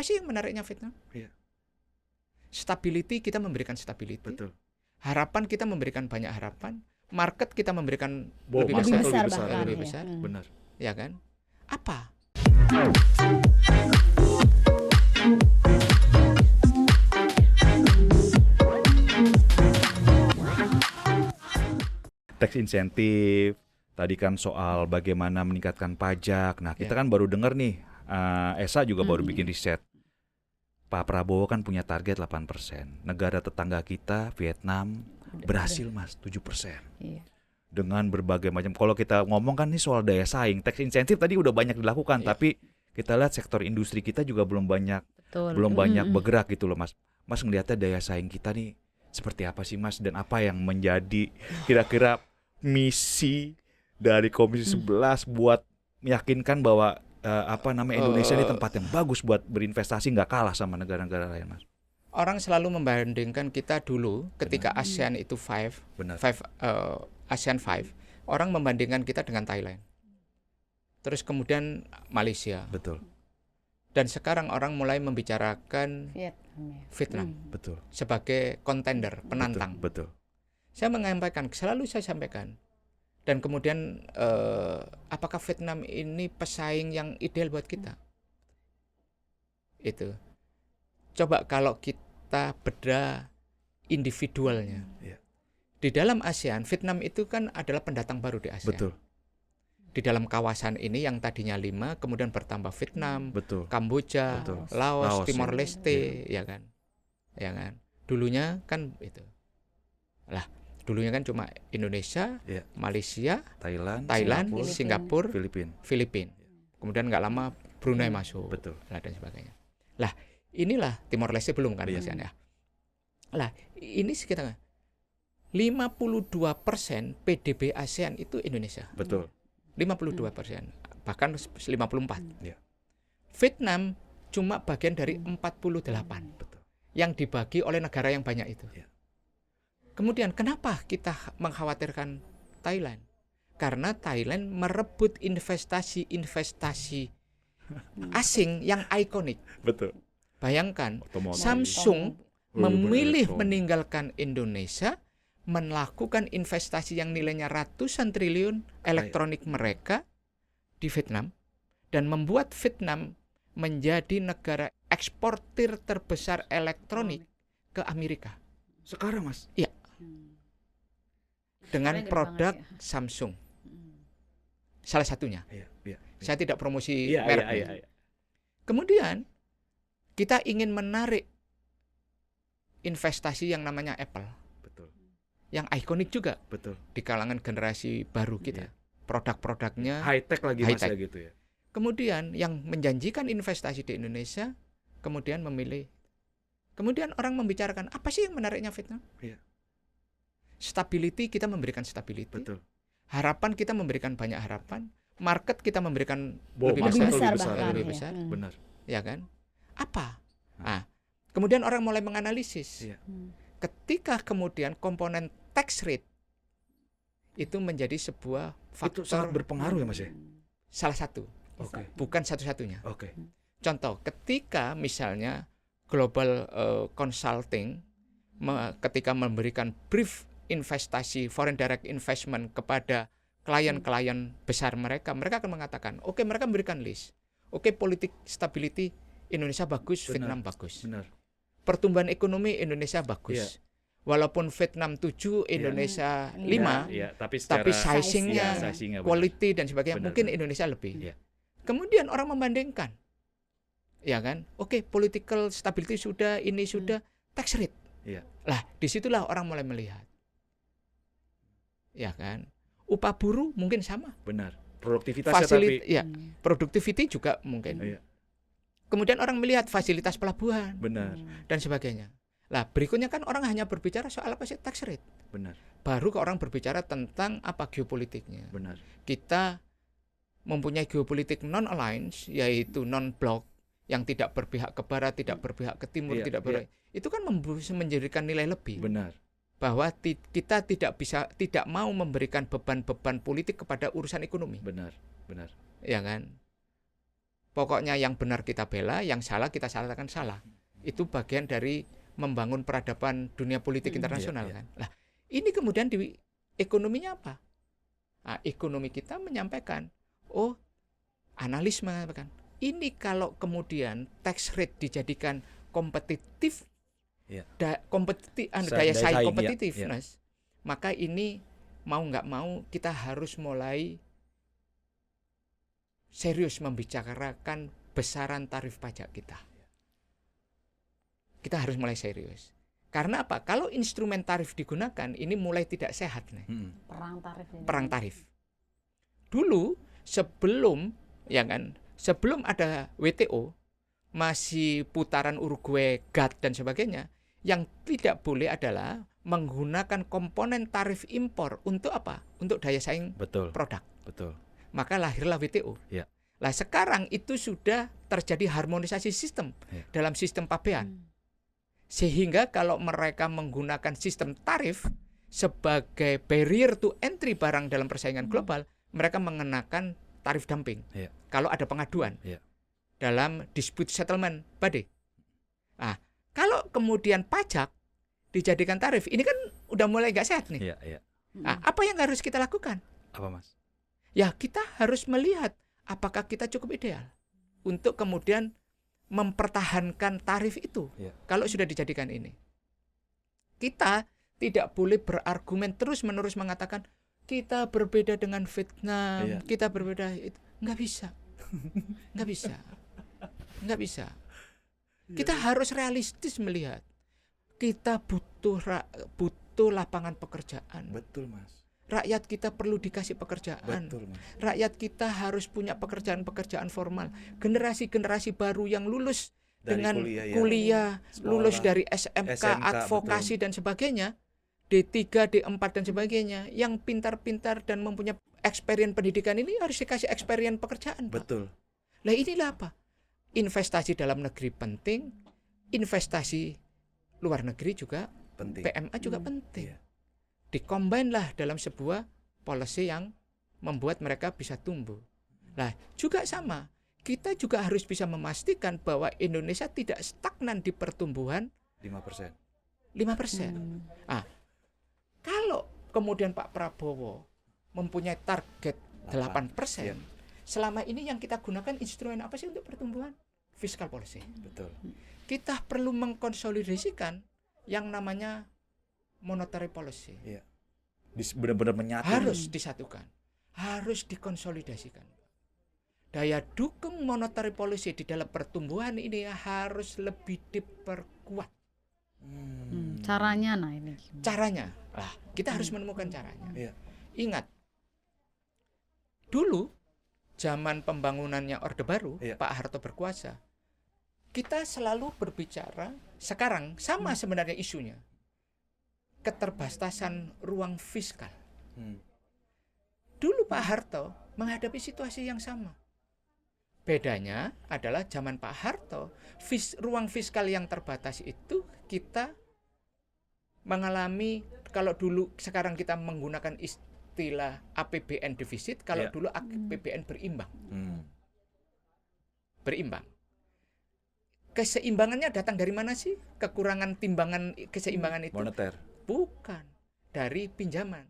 sih yang menariknya Vietnam? Iya. Stability, kita memberikan stability. Betul. Harapan, kita memberikan banyak harapan. Market, kita memberikan Wow, lebih market besar, lebih besar, bahkan, lebih ya. besar, Benar. ya kan? Apa? Tax insentif, tadi kan soal bagaimana meningkatkan pajak. Nah, kita kan baru dengar nih, ESA juga baru bikin riset. Pak Prabowo kan punya target 8%. Negara tetangga kita, Vietnam, berhasil Mas, 7%. Iya. Dengan berbagai macam, kalau kita ngomong kan nih soal daya saing, tax insentif tadi udah banyak dilakukan, tapi kita lihat sektor industri kita juga belum banyak bergerak gitu loh Mas. Mas ngelihatnya daya saing kita nih seperti apa sih Mas, dan apa yang menjadi kira-kira misi dari Komisi 11 buat meyakinkan bahwa Indonesia ini tempat yang bagus buat berinvestasi, nggak kalah sama negara-negara lain Mas. Orang selalu membandingkan kita dulu ketika ASEAN itu ASEAN 5, orang membandingkan kita dengan Thailand. Terus kemudian Malaysia. Betul. Dan sekarang orang mulai membicarakan Vietnam Betul. sebagai kontender, penantang. Betul. Selalu saya sampaikan. Dan kemudian apakah Vietnam ini pesaing yang ideal buat kita? Itu. Coba kalau kita bedah individualnya. Di dalam ASEAN, Vietnam itu kan adalah pendatang baru di ASEAN. Betul. Di dalam kawasan ini yang tadinya 5, kemudian bertambah Vietnam, Betul. Kamboja, Betul. Laos, Laos, Timor ya. Leste, ya kan? Dulunya kan itu. Lah, dulunya kan cuma Indonesia, Malaysia, Thailand, Singapura, Filipina. Kemudian nggak lama Brunei masuk. Betul. Dan sebagainya. Lah, inilah Timor Leste belum kan ASEAN ya. Lah, ini sekitar 52% PDB ASEAN itu Indonesia. Betul. 52%, bahkan 54. Ya. Vietnam cuma bagian dari 48. Betul. Yang dibagi oleh negara yang banyak itu. Ya. Kemudian kenapa kita mengkhawatirkan Thailand? Karena Thailand merebut investasi asing yang ikonik. Betul. Bayangkan, Otomotif. Samsung memilih elektronik. meninggalkan Indonesia, melakukan investasi yang nilainya ratusan triliun elektronik mereka di Vietnam, dan membuat Vietnam menjadi negara eksportir terbesar elektronik ke Amerika. Sekarang Mas. Iya. Dengan Gede produk banget, Samsung. Salah satunya. Saya tidak promosi merek. Kemudian kita ingin menarik investasi yang namanya Apple. Betul. Yang ikonik juga. Betul. Di kalangan generasi baru kita. Produk-produknya High tech lagi Mas ya gitu ya. Kemudian yang menjanjikan investasi di Indonesia kemudian memilih. Kemudian orang membicarakan apa sih yang menariknya Vietnam? Stability, kita memberikan stability. Betul. Harapan, kita memberikan banyak harapan. Market, kita memberikan Wow, lebih besar. lebih besar. Benar. Ya kan? Apa? Kemudian orang mulai menganalisis. Ketika kemudian komponen tax rate itu menjadi sebuah faktor Itu sangat berpengaruh ya Mas ya? salah satu. Bukan satu-satunya. Contoh, ketika misalnya Global Consulting ketika memberikan brief investasi foreign direct investment kepada klien-klien besar mereka akan mengatakan, mereka memberikan list. Politik stability Indonesia bagus, Vietnam bagus. Benar. Pertumbuhan ekonomi Indonesia bagus. Walaupun Vietnam 7, Indonesia 5, tapi sizingnya, quality dan sebagainya mungkin Indonesia lebih. Kemudian orang membandingkan. Ya kan? Political stability sudah, ini sudah, tax rate. Lah, disitulah orang mulai melihat. Ya kan? Upah buruh mungkin sama. Benar. Produktivitasnya productivity juga mungkin. Kemudian orang melihat fasilitas pelabuhan. Benar. Dan sebagainya. Lah, berikutnya kan orang hanya berbicara soal apa sih tax rate. Benar. Baru ke orang berbicara tentang apa geopolitiknya. Benar. Kita mempunyai geopolitik non-alliance, yaitu non-block, yang tidak berpihak ke barat, tidak berpihak ke timur, itu kan menjadikan nilai lebih. Benar. Bahwa kita tidak mau memberikan beban-beban politik kepada urusan ekonomi. Benar. Ya kan? Pokoknya yang benar kita bela, yang salah kita salahkan salah. Itu bagian dari membangun peradaban dunia politik internasional kan. Lah, ini kemudian di ekonominya apa? Nah, ekonomi kita menyampaikan, analis mengatakan, ini kalau kemudian tax rate dijadikan kompetitif, daya saing kompetitifness, maka ini mau nggak mau kita harus mulai serius membicarakan besaran tarif pajak kita. Kita harus mulai serius. Karena apa? Kalau instrumen tarif digunakan, ini mulai tidak sehat nih. Perang tarif. Dulu sebelum ada WTO, masih putaran Uruguay, GATT dan sebagainya, yang tidak boleh adalah menggunakan komponen tarif impor untuk apa? Untuk daya saing produk. Betul. Maka lahirlah WTO. Nah, sekarang itu sudah terjadi harmonisasi sistem dalam sistem pabean. Sehingga kalau mereka menggunakan sistem tarif sebagai barrier to entry barang dalam persaingan global, mereka mengenakan tarif dumping. Kalau ada pengaduan dalam dispute settlement body. Nah, kalau kemudian pajak dijadikan tarif, ini kan udah mulai nggak sehat nih. Nah, apa yang harus kita lakukan? Apa, Mas? Ya, kita harus melihat apakah kita cukup ideal untuk kemudian mempertahankan tarif itu. Kalau sudah dijadikan ini, kita tidak boleh berargumen terus-menerus mengatakan kita berbeda dengan Vietnam, kita berbeda. Itu nggak bisa, nggak bisa. Kita harus realistis melihat. Kita butuh lapangan pekerjaan. Betul, Mas. Rakyat kita perlu dikasih pekerjaan. Betul, Mas. Rakyat kita harus punya pekerjaan-pekerjaan formal. Generasi-generasi baru yang lulus dari dengan kuliah lulus dari SMK advokasi dan sebagainya, D3, D4 dan sebagainya, yang pintar-pintar dan mempunyai experience pendidikan ini harus dikasih experience pekerjaan. Betul. Lah inilah apa? Investasi dalam negeri penting, investasi luar negeri juga penting. PMA juga penting. Dikombin lah dalam sebuah policy yang membuat mereka bisa tumbuh. Nah, juga sama. Kita juga harus bisa memastikan bahwa Indonesia tidak stagnan di pertumbuhan 5%. Nah, kalau kemudian Pak Prabowo mempunyai target 8%, selama ini yang kita gunakan instrumen apa sih untuk pertumbuhan? Fiscal policy. Betul. Kita perlu mengkonsolidasikan yang namanya monetary policy. Benar-benar menyatu. Harus disatukan. Harus dikonsolidasikan. Daya dukung monetary policy di dalam pertumbuhan ini harus lebih diperkuat. Caranya ini. Caranya. Kita harus menemukan caranya. Ingat. Dulu zaman pembangunannya Orde Baru, Pak Harto berkuasa. Kita selalu berbicara, sekarang sama sebenarnya isunya. Keterbatasan ruang fiskal. Dulu Pak Harto menghadapi situasi yang sama. Bedanya adalah zaman Pak Harto, ruang fiskal yang terbatas itu kita mengalami, kalau dulu sekarang kita menggunakan istilah APBN defisit, kalau dulu APBN berimbang. Berimbang. Keseimbangannya datang dari mana sih? Kekurangan timbangan keseimbangan itu? Moneter. Bukan, dari pinjaman.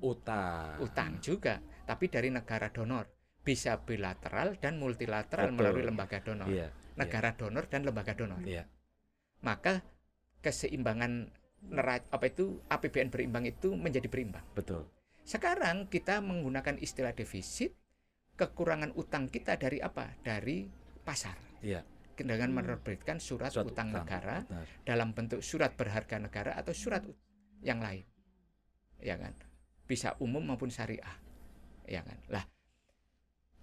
Utang juga, tapi dari negara donor. Bisa bilateral dan multilateral. Betul. Melalui lembaga donor. Negara donor dan lembaga donor. Maka keseimbangan APBN berimbang itu menjadi berimbang. Betul. Sekarang kita menggunakan istilah defisit, kekurangan utang kita dari apa? Dari pasar. Dengan menerbitkan surat utang negara. Benar. Dalam bentuk surat berharga negara atau surat yang lain, ya kan? Bisa umum maupun syariah, ya kan? Lah,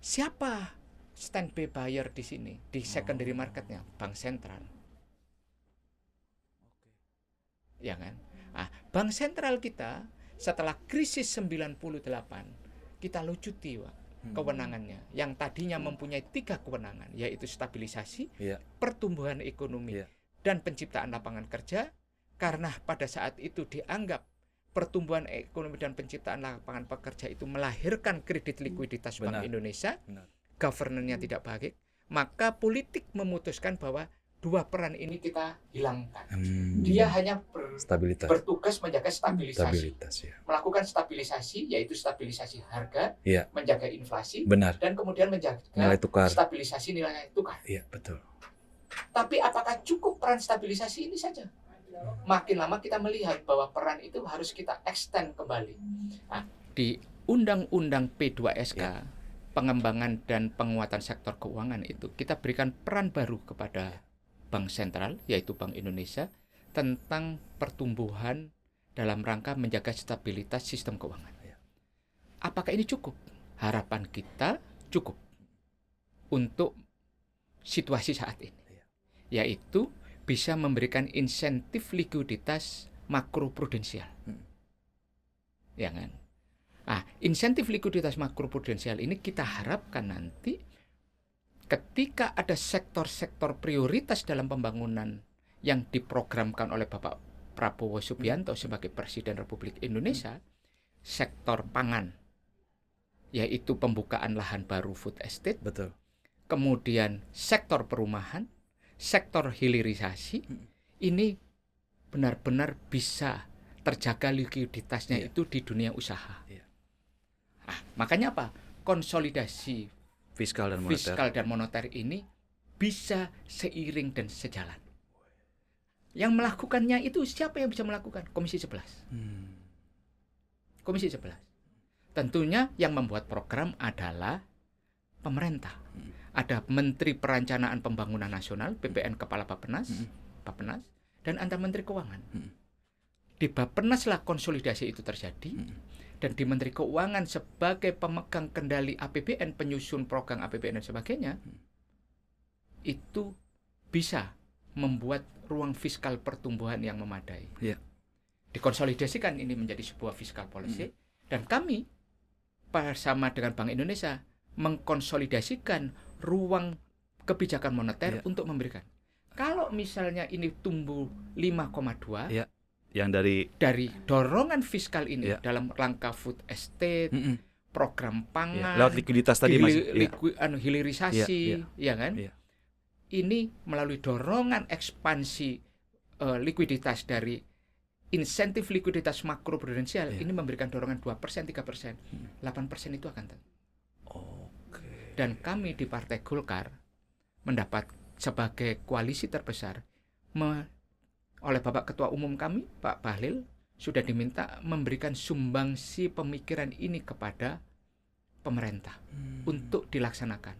siapa standby buyer di sini di secondary marketnya? Bank sentral, ya kan? Bank sentral kita setelah krisis 98 kita lucuti, Pak, kewenangannya yang tadinya mempunyai 3 kewenangan, yaitu stabilisasi, pertumbuhan ekonomi, dan penciptaan lapangan kerja. Karena pada saat itu dianggap pertumbuhan ekonomi dan penciptaan lapangan pekerja itu melahirkan kredit likuiditas Bank Indonesia, governance-nya tidak baik, maka politik memutuskan bahwa dua peran ini kita hilangkan. Dia hanya bertugas menjaga stabilisasi. Ya. Melakukan stabilisasi, yaitu stabilisasi harga, menjaga inflasi, dan kemudian menjaga nilai tukar. Stabilisasi nilai tukar. Iya, betul. Tapi apakah cukup peran stabilisasi ini saja? Makin lama kita melihat bahwa peran itu harus kita extend kembali. Nah, di Undang-Undang P2SK, pengembangan dan penguatan sektor keuangan itu, kita berikan peran baru kepada Bank Sentral, yaitu Bank Indonesia, tentang pertumbuhan dalam rangka menjaga stabilitas sistem keuangan. Apakah ini cukup? Harapan kita cukup untuk situasi saat ini, yaitu bisa memberikan insentif likuiditas makroprudensial. Ya kan? Nah, insentif likuiditas makroprudensial ini kita harapkan nanti ketika ada sektor-sektor prioritas dalam pembangunan yang diprogramkan oleh Bapak Prabowo Subianto sebagai Presiden Republik Indonesia, sektor pangan, yaitu pembukaan lahan baru food estate, kemudian sektor perumahan, sektor hilirisasi, ini benar-benar bisa terjaga likuiditasnya itu di dunia usaha. Nah, makanya apa? Konsolidasi fiskal dan moneter ini bisa seiring dan sejalan. Yang melakukannya itu siapa yang bisa melakukan? Komisi 11. Komisi 11. Tentunya yang membuat program adalah pemerintah. Ada Menteri Perencanaan Pembangunan Nasional, BPN Kepala Bappenas, dan antar Menteri Keuangan. Di Bappenas lah konsolidasi itu terjadi, dan di Menteri Keuangan sebagai pemegang kendali APBN, penyusun program APBN dan sebagainya, itu bisa membuat ruang fiskal pertumbuhan yang memadai. Dikonsolidasikan ini menjadi sebuah fiskal policy, dan kami bersama dengan Bank Indonesia mengkonsolidasikan ruang kebijakan moneter untuk memberikan. Kalau misalnya ini tumbuh 5,2, yang dari dorongan fiskal ini dalam rangka food estate, program pangan, lewat likuiditas tadi hilirisasi, ya kan? Ini melalui dorongan ekspansi likuiditas dari insentif likuiditas makroprudensial ini memberikan dorongan 2%, 3%, 8% itu akan tentu. Dan kami di Partai Golkar mendapat sebagai koalisi terbesar oleh Bapak Ketua Umum kami, Pak Bahlil, sudah diminta memberikan sumbangsi pemikiran ini kepada pemerintah untuk dilaksanakan.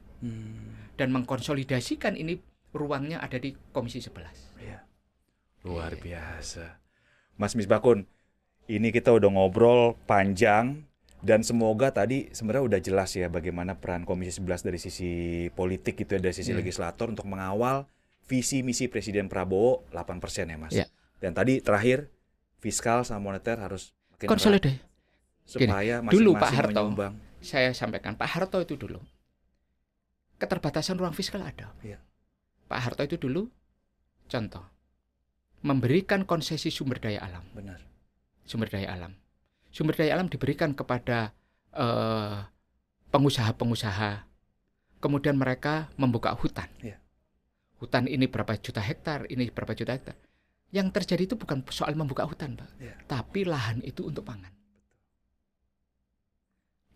Dan mengkonsolidasikan ini ruangnya ada di Komisi 11. Luar biasa. Mas Misbakun, ini kita udah ngobrol panjang. Dan semoga tadi sebenarnya udah jelas ya bagaimana peran Komisi 11 dari sisi politik gitu ya, dari sisi legislator untuk mengawal visi misi Presiden Prabowo 8% ya Mas. Dan tadi terakhir fiskal sama moneter harus makin konsolidasi supaya dulu Pak masing-masing Harto, menyumbang. Saya sampaikan Pak Harto itu dulu keterbatasan ruang fiskal ada. Pak Harto itu dulu contoh memberikan konsesi sumber daya alam. Sumber daya alam diberikan kepada pengusaha-pengusaha. Kemudian mereka membuka hutan. Hutan ini berapa juta hektar, ini berapa juta hektar. Yang terjadi itu bukan soal membuka hutan, Pak. Tapi lahan itu untuk pangan.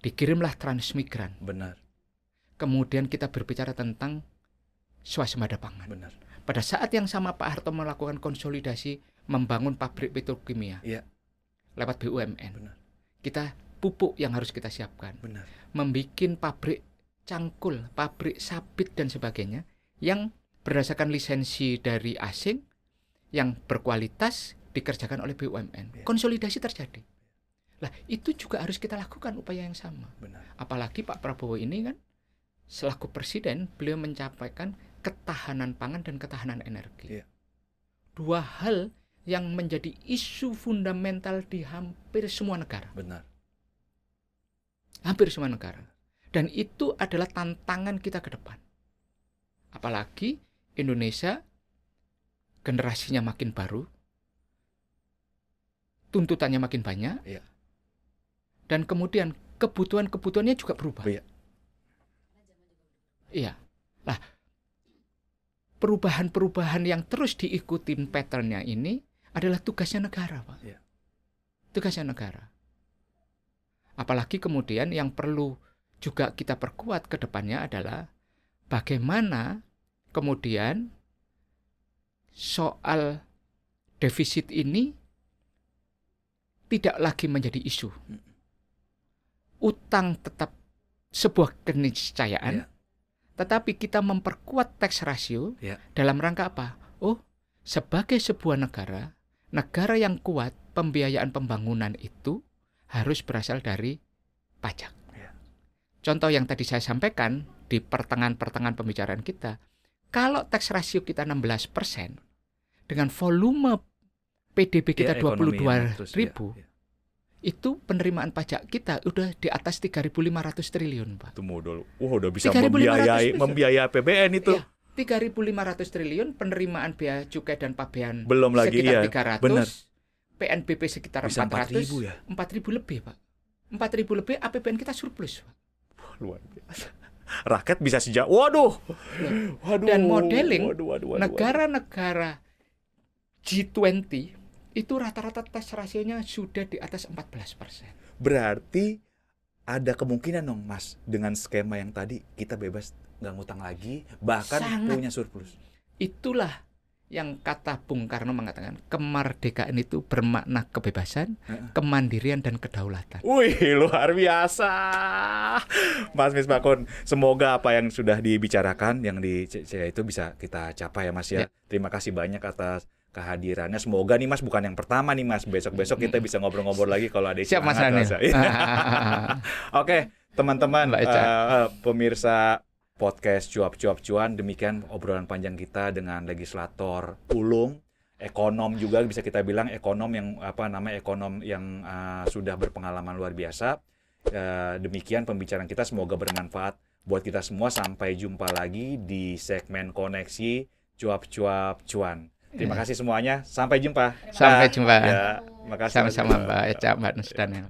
Dikirimlah transmigran. Kemudian kita berbicara tentang swasembada pangan. Pada saat yang sama Pak Harto melakukan konsolidasi membangun pabrik petrokimia. Lewat BUMN. Kita pupuk yang harus kita siapkan. Membikin pabrik cangkul, pabrik sabit dan sebagainya yang berdasarkan lisensi dari asing yang berkualitas dikerjakan oleh BUMN. Konsolidasi terjadi. Lah, itu juga harus kita lakukan upaya yang sama. Apalagi Pak Prabowo ini kan selaku presiden, beliau mencapaikan ketahanan pangan dan ketahanan energi. Dua hal yang menjadi isu fundamental di hampir semua negara. Hampir semua negara. Dan itu adalah tantangan kita ke depan. Apalagi Indonesia generasinya makin baru, tuntutannya makin banyak, dan kemudian kebutuhannya juga berubah. Lah, perubahan-perubahan yang terus diikuti patternnya ini adalah tugasnya negara, Pak. Ya. Tugasnya negara. Apalagi kemudian yang perlu juga kita perkuat ke depannya adalah bagaimana kemudian soal defisit ini tidak lagi menjadi isu. Utang tetap sebuah keniscayaan, tetapi kita memperkuat tax ratio dalam rangka apa? Oh, sebagai sebuah negara yang kuat, pembiayaan pembangunan itu harus berasal dari pajak. Contoh yang tadi saya sampaikan di pertengahan pembicaraan kita, kalau tax ratio kita 16%, dengan volume PDB kita 22.000, itu penerimaan pajak kita udah di atas 3.500 triliun, Pak. Itu modal. Udah bisa membiayai APBN itu. Ya, 3.500 triliun, penerimaan biaya cukai dan pabean belum lagi sekitar 300, benar. PNBP sekitar bisa 400, 4.000 ya? 4.000 lebih, Pak. 4.000 lebih, APBN kita surplus, Pak. Luar biasa. Rakyat bisa sejak, waduh. Dan modeling negara-negara G20 itu rata-rata tax rasionya sudah di atas 14%. Berarti ada kemungkinan dong, Mas, dengan skema yang tadi kita bebas nggak ngutang lagi, bahkan punya surplus. Itulah yang kata Bung Karno mengatakan, kemerdekaan itu bermakna kebebasan, kemandirian, dan kedaulatan. Wih, luar biasa. Mas Misbakun, semoga apa yang sudah dibicarakan, yang di CCA itu bisa kita capai ya, Mas ya. Terima kasih banyak atas kehadirannya. Semoga nih Mas bukan yang pertama nih Mas. Besok-besok kita bisa ngobrol-ngobrol lagi kalau ada siap, Mas Ranil. Oke, teman-teman, pemirsa podcast Cuap-Cuap Cuan, demikian obrolan panjang kita dengan legislator ulung, ekonom juga bisa kita bilang, ekonom yang ekonom yang sudah berpengalaman luar biasa. Demikian pembicaraan kita, semoga bermanfaat buat kita semua. Sampai jumpa lagi di segmen koneksi Cuap-Cuap Cuan. Terima kasih semuanya. Sampai jumpa. Sampai jumpa. Ya, makasih. Sama-sama Mbak Eca, Mbak Nusdanel.